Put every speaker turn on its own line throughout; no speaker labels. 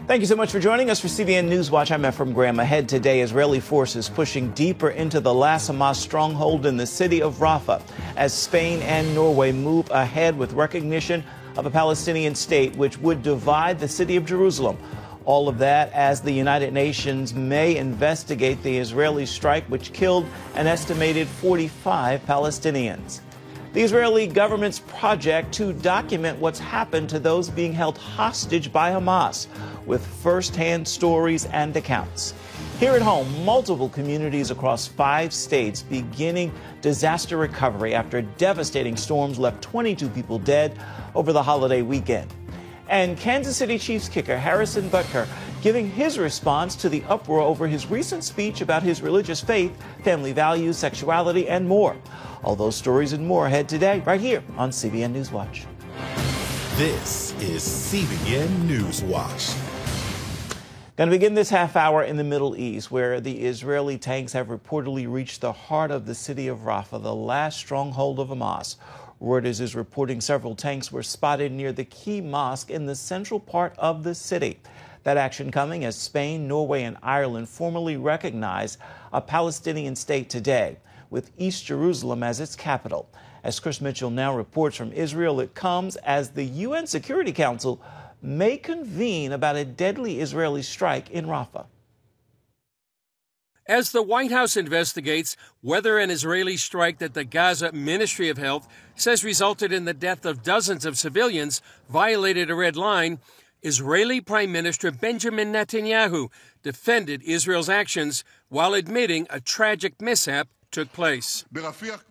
Thank you so much for joining us for CBN NewsWatch. I'm Ephraim Graham. Ahead today, Israeli forces pushing deeper into the last Hamas stronghold in the city of Rafah as Spain and Norway move ahead with recognition of a Palestinian state which would divide the city of Jerusalem. All of that as the United Nations may investigate the Israeli strike which killed an estimated 45 Palestinians. The Israeli government's project to document what's happened to those being held hostage by Hamas, with first-hand stories and accounts. Here at home, multiple communities across 5 states beginning disaster recovery after devastating storms left 22 people dead over the holiday weekend. And Kansas City Chiefs kicker Harrison Butker giving his response to the uproar over his recent speech about his religious faith, family values, sexuality, and more. All those stories and more ahead today, right here on CBN NewsWatch.
This is CBN NewsWatch.
Going to begin this half hour in the Middle East, where the Israeli tanks have reportedly reached the heart of the city of Rafah, the last stronghold of Hamas. Reuters is reporting several tanks were spotted near the key mosque in the central part of the city. That action coming as Spain, Norway, and Ireland formally recognize a Palestinian state today, with East Jerusalem as its capital. As Chris Mitchell now reports from Israel, it comes as the UN Security Council may convene about a deadly Israeli strike in Rafah.
As the White House investigates whether an Israeli strike that the Gaza Ministry of Health says resulted in the death of dozens of civilians violated a red line, Israeli Prime Minister Benjamin Netanyahu defended Israel's actions while admitting a tragic mishap took place.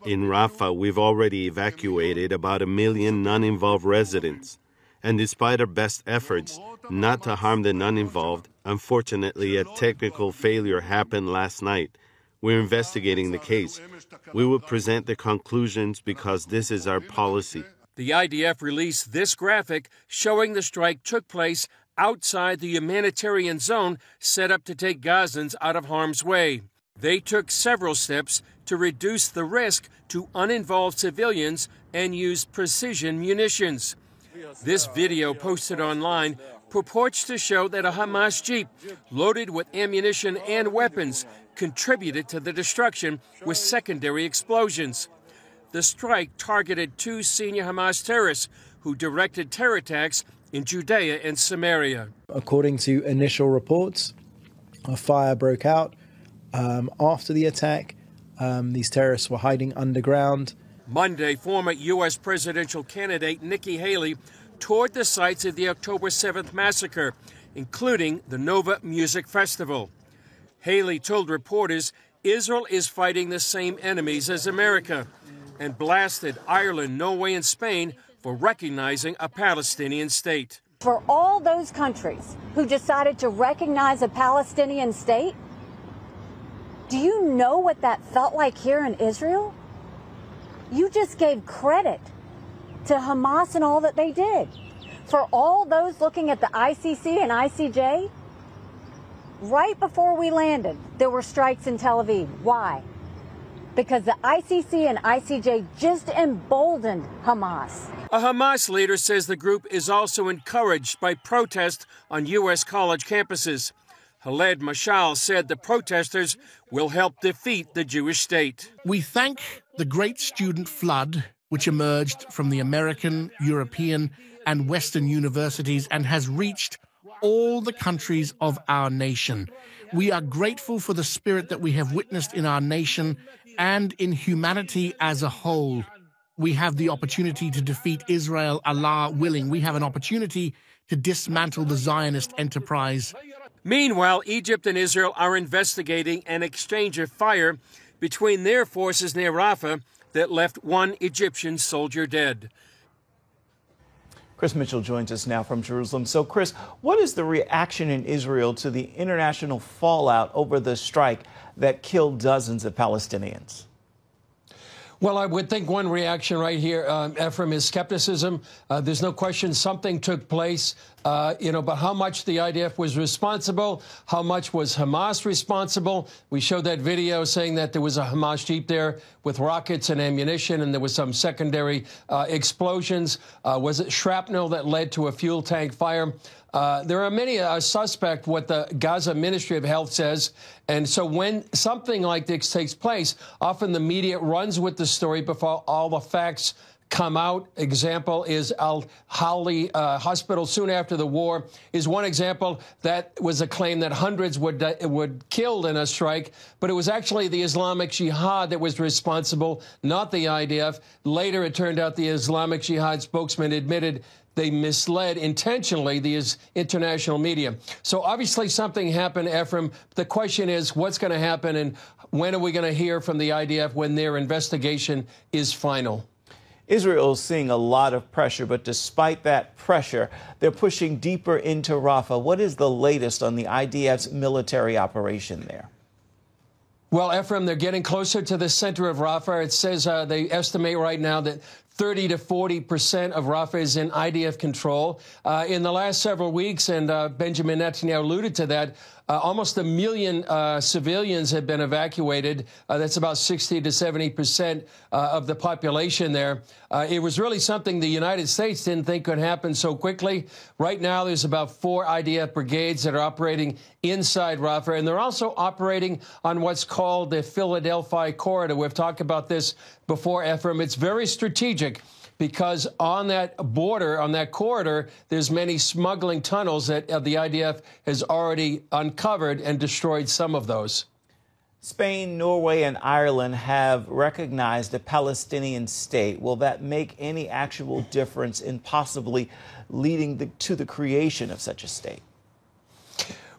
In Rafah, we've already evacuated about 1 million non-involved residents. And despite our best efforts not to harm the non-involved, unfortunately, a technical failure happened last night. We're investigating the case. We will present the conclusions because this is our policy.
The IDF released this graphic showing the strike took place outside the humanitarian zone set up to take Gazans out of harm's way. They took several steps to reduce the risk to uninvolved civilians and used precision munitions. This video posted online purports to show that a Hamas jeep loaded with ammunition and weapons contributed to the destruction with secondary explosions. The strike targeted 2 senior Hamas terrorists who directed terror attacks in Judea and Samaria.
According to initial reports, a fire broke out after the attack. These terrorists were hiding underground.
Monday, former U.S. presidential candidate Nikki Haley toured the sites of the October 7th massacre, including the Nova Music Festival. Haley told reporters Israel is fighting the same enemies as America and blasted Ireland, Norway, and Spain for recognizing a Palestinian state.
For all those countries who decided to recognize a Palestinian state, do you know what that felt like here in Israel? You just gave credit to Hamas and all that they did. For all those looking at the ICC and ICJ, right before we landed, there were strikes in Tel Aviv. Why? Because the ICC and ICJ just emboldened Hamas.
A Hamas leader says the group is also encouraged by protests on U.S. college campuses. Khaled Mashal said the protesters will help defeat the Jewish state.
We thank the great student flood which emerged from the American, European, and Western universities and has reached all the countries of our nation. We are grateful for the spirit that we have witnessed in our nation and in humanity as a whole. We have the opportunity to defeat Israel, Allah willing. We have an opportunity to dismantle the Zionist enterprise.
Meanwhile, Egypt and Israel are investigating an exchange of fire between their forces near Rafah that left 1 Egyptian soldier dead.
Chris Mitchell joins us now from Jerusalem. So, Chris, what is the reaction in Israel to the international fallout over the strike that killed dozens of Palestinians?
Well, I would think one reaction right here, Ephraim, is skepticism. There's no question something took place, but how much the IDF was responsible, how much was Hamas responsible? We showed that video saying that there was a Hamas jeep there with rockets and ammunition, and there was some secondary explosions. Was it shrapnel that led to a fuel tank fire? There are many suspect what the Gaza Ministry of Health says. And so when something like this takes place, often the media runs with the story before all the facts come out. Example is Al-Hali Hospital soon after the war is one example. That was a claim that hundreds would killed in a strike, but it was actually the Islamic Jihad that was responsible, not the IDF. Later, it turned out the Islamic Jihad spokesman admitted they misled intentionally the international media. So obviously something happened, Ephraim. The question is, what's going to happen, and when are we going to hear from the IDF when their investigation is final?
Israel is seeing a lot of pressure, but despite that pressure, they're pushing deeper into Rafah. What is the latest on the IDF's military operation there?
Well, Ephraim, they're getting closer to the center of Rafah. It says they estimate right now that 30 to 40% of Rafah is in IDF control. In the last several weeks, and Benjamin Netanyahu alluded to that, almost 1 million civilians have been evacuated. That's about 60 to 70% of the population there. It was really something the United States didn't think could happen so quickly. Right now, there's about 4 IDF brigades that are operating inside Rafah, and they're also operating on what's called the Philadelphia corridor. We've talked about this before, Ephraim. It's very strategic, because on that border, on that corridor, there's many smuggling tunnels that the IDF has already uncovered and destroyed some of those.
Spain, Norway, and Ireland have recognized a Palestinian state. Will that make any actual difference in possibly leading to the creation of such a state?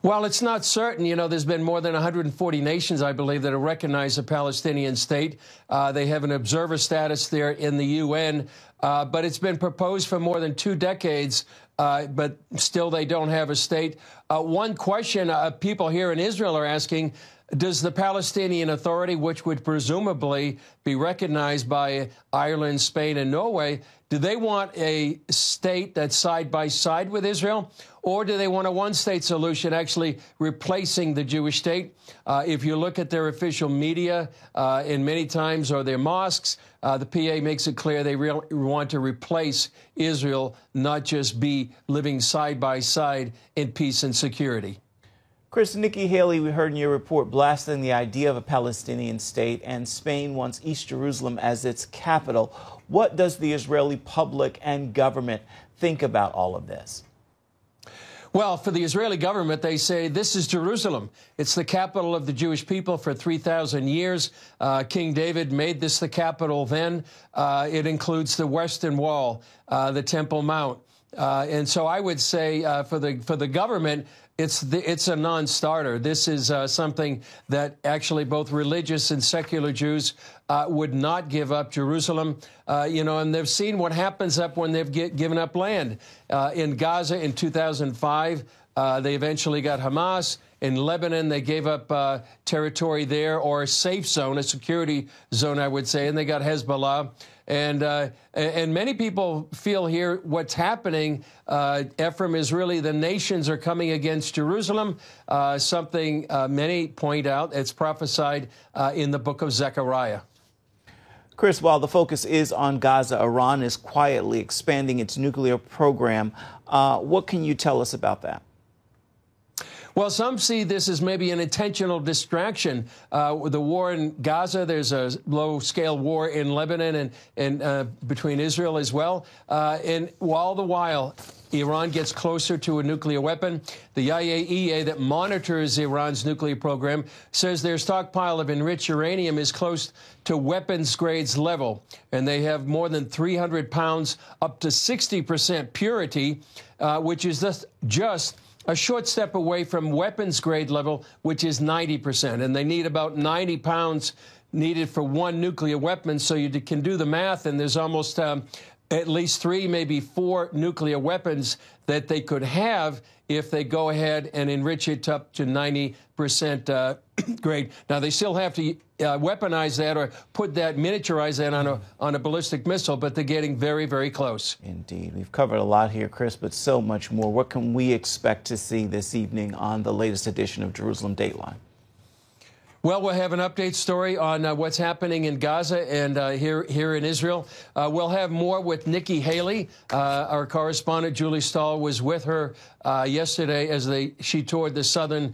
Well, it's not certain. You know, there's been more than 140 nations, I believe, that have recognized a Palestinian state. They have an observer status there in the UN, but it's been proposed for more than 2 decades, but still they don't have a state. One question people here in Israel are asking, does the Palestinian Authority, which would presumably be recognized by Ireland, Spain, and Norway, do they want a state that's side by side with Israel? Or do they want a one-state solution, actually replacing the Jewish state? If you look at their official media, and many times, or their mosques, the PA makes it clear they want to replace Israel, not just be living side by side in peace and security.
Chris, Nikki Haley, we heard in your report, blasting the idea of a Palestinian state, and Spain wants East Jerusalem as its capital. What does the Israeli public and government think about all of this?
Well, for the Israeli government, they say this is Jerusalem. It's the capital of the Jewish people for 3,000 years. King David made this the capital then. It includes the Western Wall, the Temple Mount. And so I would say for the government, it's a non-starter. This is something that actually both religious and secular Jews would not give up Jerusalem. You know, and they've seen what happens up when they've given up land. In Gaza in 2005, they eventually got Hamas. In Lebanon, they gave up territory there, or a safe zone, a security zone, I would say, and they got Hezbollah. And many people feel here what's happening, Ephraim, is really the nations are coming against Jerusalem, something many point out. It's prophesied in the book of Zechariah.
Chris, while the focus is on Gaza, Iran is quietly expanding its nuclear program. What can you tell us about that?
Well, some see this as maybe an intentional distraction. With the war in Gaza, there's a low-scale war in Lebanon and between Israel as well. And all the while, Iran gets closer to a nuclear weapon. The IAEA that monitors Iran's nuclear program says their stockpile of enriched uranium is close to weapons grades level, and they have more than 300 pounds, up to 60% purity, which is just a short step away from weapons grade level, which is 90%. And they need about 90 pounds needed for one nuclear weapon. So you can do the math, and there's almost at least 3, maybe 4 nuclear weapons that they could have if they go ahead and enrich it up to 90% grade. Now, they still have to weaponize that or put that, miniaturize that on a ballistic missile, but they're getting very, very close.
Indeed. We've covered a lot here, Chris, but so much more. What can we expect to see this evening on the latest edition of Jerusalem Dateline?
Well, we'll have an update story on what's happening in Gaza and here in Israel. We'll have more with Nikki Haley. Our correspondent, Julie Stahl, was with her yesterday as she toured the southern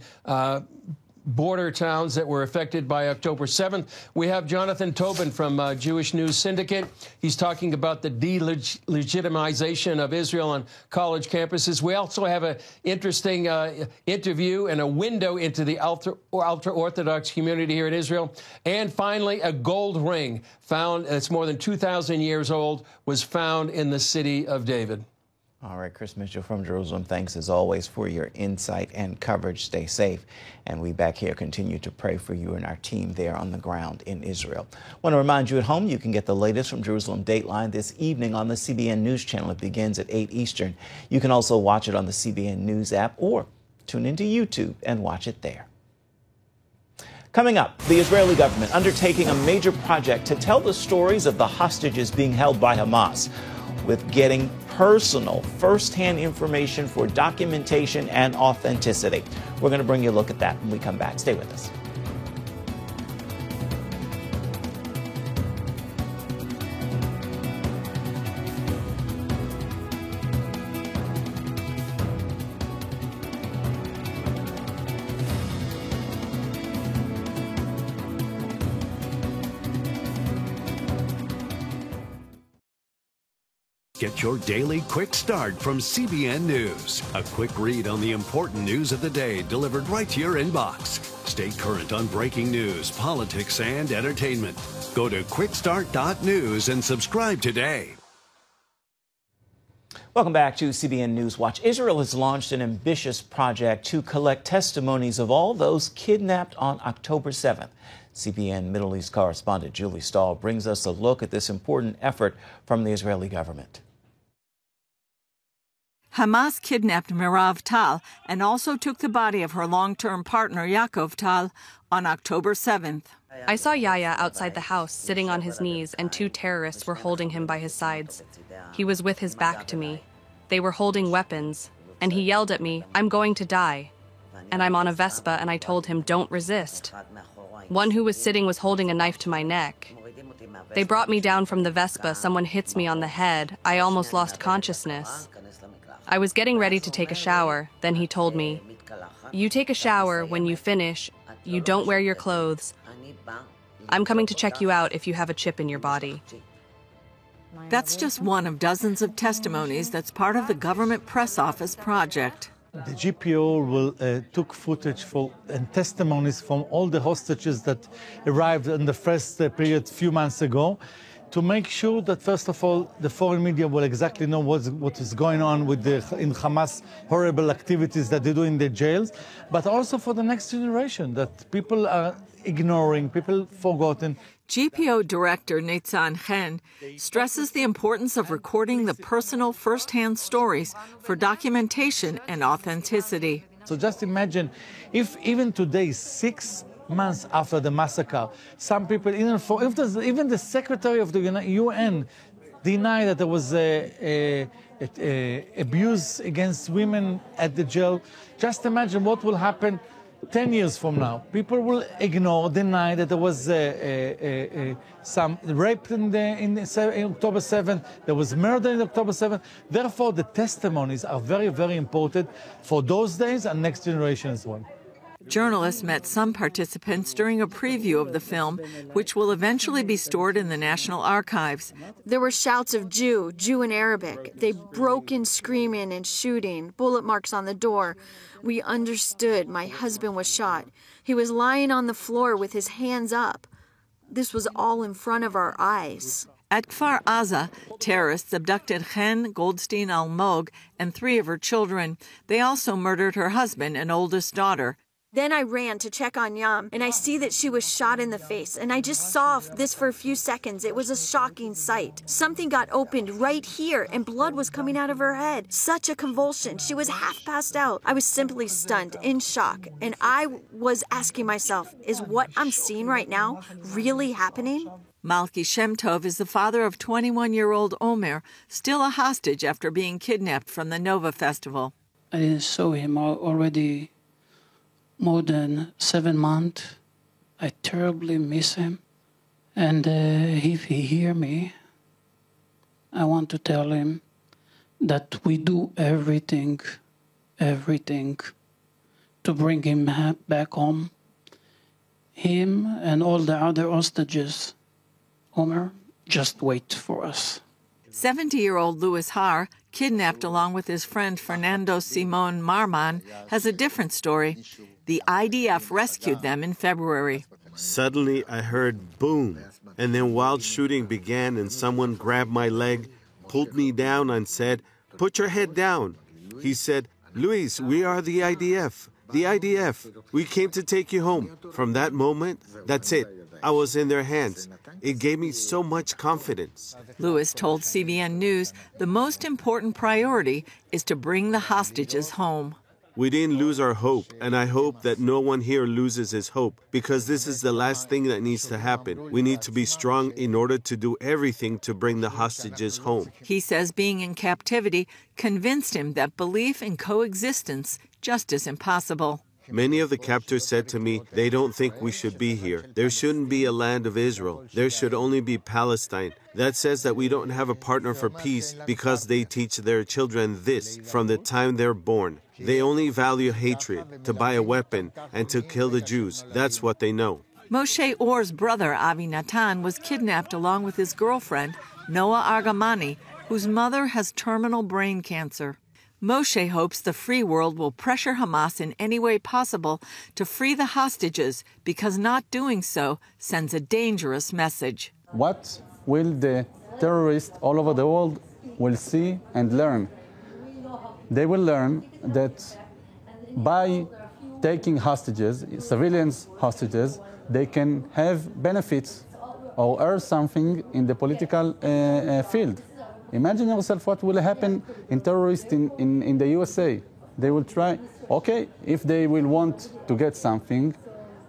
border towns that were affected by October 7th. We have Jonathan Tobin from Jewish News Syndicate. He's talking about the delegitimization of Israel on college campuses. We also have an interesting interview and a window into the ultra-Orthodox community here in Israel. And finally, a gold ring found, that's more than 2,000 years old, was found in the city of David.
All right, Chris Mitchell from Jerusalem, thanks as always for your insight and coverage. Stay safe. And we back here continue to pray for you and our team there on the ground in Israel. I want to remind you at home you can get the latest from Jerusalem Dateline this evening on the CBN News channel. It begins at 8 Eastern. You can also watch it on the CBN News app or tune into YouTube and watch it there. Coming up, the Israeli government undertaking a major project to tell the stories of the hostages being held by Hamas, with getting personal, first-hand information for documentation and authenticity. We're going to bring you a look at that when we come back. Stay with us.
Get your daily quick start from CBN News. A quick read on the important news of the day delivered right to your inbox. Stay current on breaking news, politics, and entertainment. Go to quickstart.news and subscribe today.
Welcome back to CBN News Watch. Israel has launched an ambitious project to collect testimonies of all those kidnapped on October 7th. CBN Middle East correspondent Julie Stahl brings us a look at this important effort from the Israeli government.
Hamas kidnapped Mirav Tal and also took the body of her long-term partner Yaakov Tal on October 7th.
I saw Yahya outside the house, sitting on his knees, and two terrorists were holding him by his sides. He was with his back to me. They were holding weapons, and he yelled at me, "I'm going to die." And I'm on a Vespa, and I told him, "Don't resist." One who was sitting was holding a knife to my neck. They brought me down from the Vespa. Someone hits me on the head. I almost lost consciousness. I was getting ready to take a shower. Then he told me, "You take a shower. When you finish, you don't wear your clothes. I'm coming to check you out if you have a chip in your body."
That's just one of dozens of testimonies that's part of the government press office project.
The GPO took footage and testimonies from all the hostages that arrived in the first period a few months ago, to make sure that, first of all, the foreign media will exactly know what is going on in Hamas horrible activities that they do in the jails, but also for the next generation, that people are ignoring, people forgotten.
GPO Director Nitzan Chen stresses the importance of recording the personal first-hand stories for documentation and authenticity.
So just imagine if even today, 6 months after the massacre, some people, even the Secretary of the UN denied that there was abuse against women at the jail. Just imagine what will happen 10 years from now. People will ignore, deny that there was some rape in October 7th, there was murder in October 7th. Therefore, the testimonies are very, very important for those days and next generation as well.
Journalists met some participants during a preview of the film, which will eventually be stored in the National Archives.
There were shouts of Jew in Arabic. They broke in screaming and shooting, bullet marks on the door. We understood my husband was shot. He was lying on the floor with his hands up. This was all in front of our eyes.
At Kfar Aza, terrorists abducted Chen, Goldstein-Almog, and 3 of her children. They also murdered her husband and oldest daughter.
Then I ran to check on Yam, and I see that she was shot in the face, and I just saw this for a few seconds. It was a shocking sight. Something got opened right here, and blood was coming out of her head. Such a convulsion. She was half passed out. I was simply stunned, in shock, and I was asking myself, is what I'm seeing right now really happening?
Malki Shem-Tov is the father of 21-year-old Omer, still a hostage after being kidnapped from the Nova Festival.
I saw him already more than 7 months. I terribly miss him. And if he hear me, I want to tell him that we do everything to bring him back home. Him and all the other hostages. Omer, just wait for us.
70-year-old Louis Har, kidnapped along with his friend Fernando Simon Marman, has a different story. The IDF rescued them in February.
Suddenly I heard boom, and then wild shooting began and someone grabbed my leg, pulled me down and said, "Put your head down." He said, "Luis, we are the IDF. The IDF. We came to take you home." From that moment, that's it. I was in their hands. It gave me so much confidence.
Louis told CBN News the most important priority is to bring the hostages home.
We didn't lose our hope, and I hope that no one here loses his hope, because this is the last thing that needs to happen. We need to be strong in order to do everything to bring the hostages home.
He says being in captivity convinced him that belief in coexistence just is impossible.
Many of the captors said to me, they don't think we should be here. There shouldn't be a land of Israel. There should only be Palestine. That says that we don't have a partner for peace because they teach their children this from the time they're born. They only value hatred, to buy a weapon, and to kill the Jews. That's what they know.
Moshe Or's brother, Avi Natan, was kidnapped along with his girlfriend, Noah Argamani, whose mother has terminal brain cancer. Moshe hopes the free world will pressure Hamas in any way possible to free the hostages, because not doing so sends a dangerous message.
What will the terrorists all over the world will see and learn? They will learn that by taking hostages, civilians hostages, they can have benefits or earn something in the political field. Imagine yourself what will happen in terrorists in the USA. They will try, okay, if they will want to get something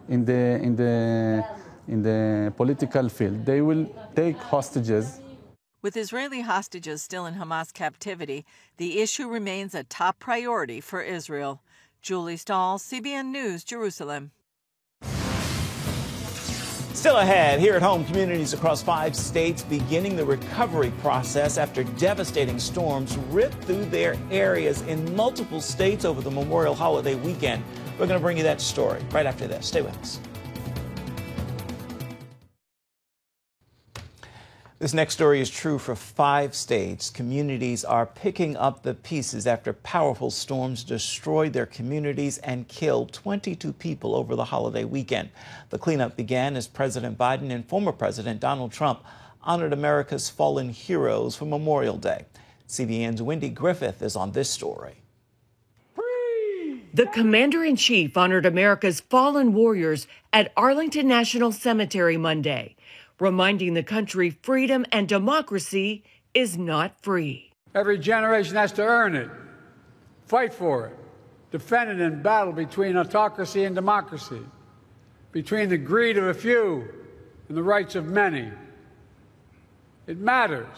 in the political field, they will take hostages.
With Israeli hostages still in Hamas captivity, the issue remains a top priority for Israel. Julie Stahl, CBN News, Jerusalem.
Still ahead, here at home, communities across 5 states beginning the recovery process after devastating storms ripped through their areas in multiple states over the Memorial holiday weekend. We're going to bring you that story right after this. Stay with us. This next story is true for 5 states. Communities are picking up the pieces after powerful storms destroyed their communities and killed 22 people over the holiday weekend. The cleanup began as President Biden and former President Donald Trump honored America's fallen heroes for Memorial Day. CBN's Wendy Griffith is on this story.
The Commander-in-Chief honored America's fallen warriors at Arlington National Cemetery Monday, reminding the country freedom and democracy is not free.
Every generation has to earn it, fight for it, defend it in battle between autocracy and democracy, between the greed of a few and the rights of many. It matters.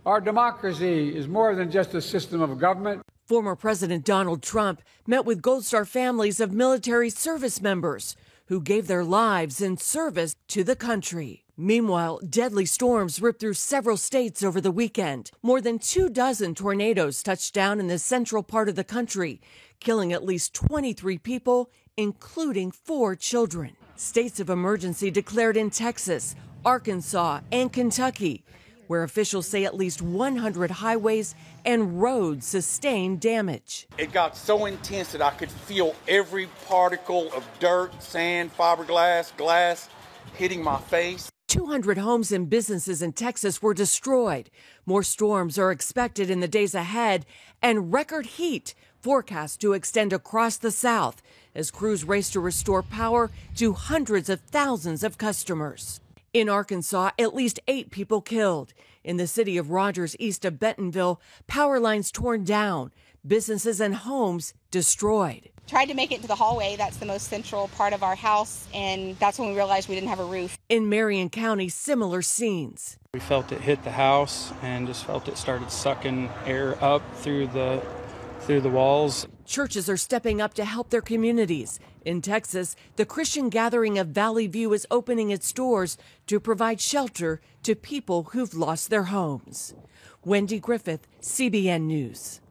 Our democracy is more than just a system of government.
Former President Donald Trump met with Gold Star families of military service members who gave their lives in service to the country. Meanwhile, deadly storms ripped through several states over the weekend. More than 24 tornadoes touched down in the central part of the country, killing at least 23 people, including 4 children. States of emergency declared in Texas, Arkansas, and Kentucky, where officials say at least 100 highways and roads sustained damage.
It got so intense that I could feel every particle of dirt, sand, fiberglass, glass hitting my face.
200 homes and businesses in Texas were destroyed. More storms are expected in the days ahead, and record heat forecast to extend across the South as crews race to restore power to hundreds of thousands of customers. In Arkansas, at least 8 people killed. In the city of Rogers, east of Bentonville, power lines torn down, businesses and homes destroyed.
Tried to make it into the hallway. That's the most central part of our house, and that's when we realized we didn't have a roof.
In Marion County, similar scenes.
We felt it hit the house and just felt it started sucking air up through the walls.
Churches are stepping up to help their communities. In Texas, the Christian gathering of Valley View is opening its doors to provide shelter to people who've lost their homes. Wendy Griffith, CBN News.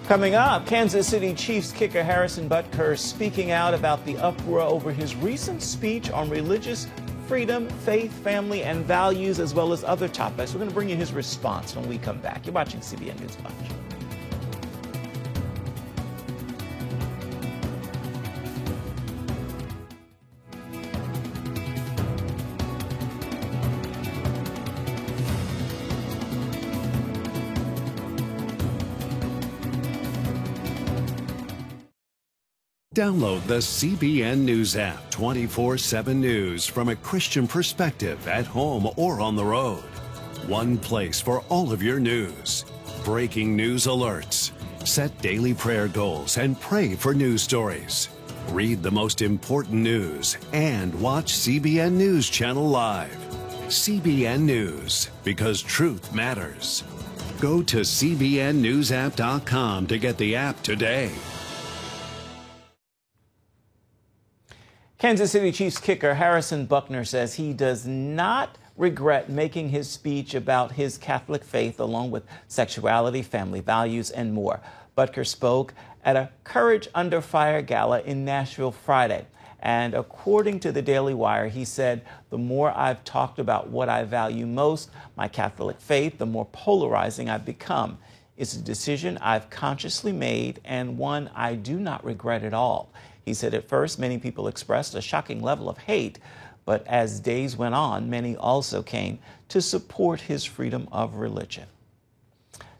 Coming up, Kansas City Chiefs kicker Harrison Butker speaking out about the uproar over his recent speech on religious freedom, faith, family, and values, as well as other topics. We're going to bring you his response when we come back. You're watching CBN NewsWatch.
Download the CBN News app, 24/7 news from a Christian perspective at home or on the road. One place for all of your news. Breaking news alerts. Set daily prayer goals and pray for news stories. Read the most important news and watch CBN News Channel live. CBN News, because truth matters. Go to cbnnewsapp.com to get the app today.
Kansas City Chiefs kicker Harrison Butker says he does not regret making his speech about his Catholic faith, along with sexuality, family values, and more. Butker spoke at a Courage Under Fire gala in Nashville Friday. And according to the Daily Wire, he said, "The more I've talked about what I value most, my Catholic faith, the more polarizing I've become. It's a decision I've consciously made and one I do not regret at all." He said at first many people expressed a shocking level of hate, but as days went on, many also came to support his freedom of religion.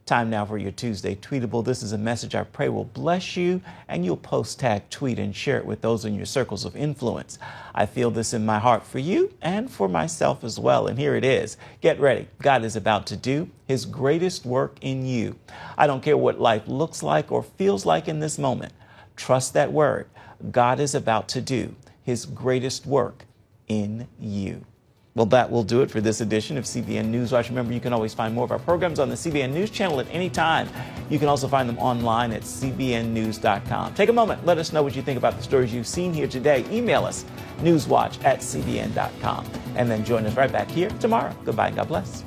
Time now for your Tuesday Tweetable. This is a message I pray will bless you, and you'll post tag tweet and share it with those in your circles of influence. I feel this in my heart for you and for myself as well, and here it is. Get ready. God is about to do his greatest work in you. I don't care what life looks like or feels like in this moment. Trust that word. God is about to do his greatest work in you. Well, that will do it for this edition of CBN NewsWatch. Remember, you can always find more of our programs on the CBN News channel at any time. You can also find them online at cbnnews.com. Take a moment. Let us know what you think about the stories you've seen here today. Email us, newswatch@cbn.com. And then join us right back here tomorrow. Goodbye and God bless.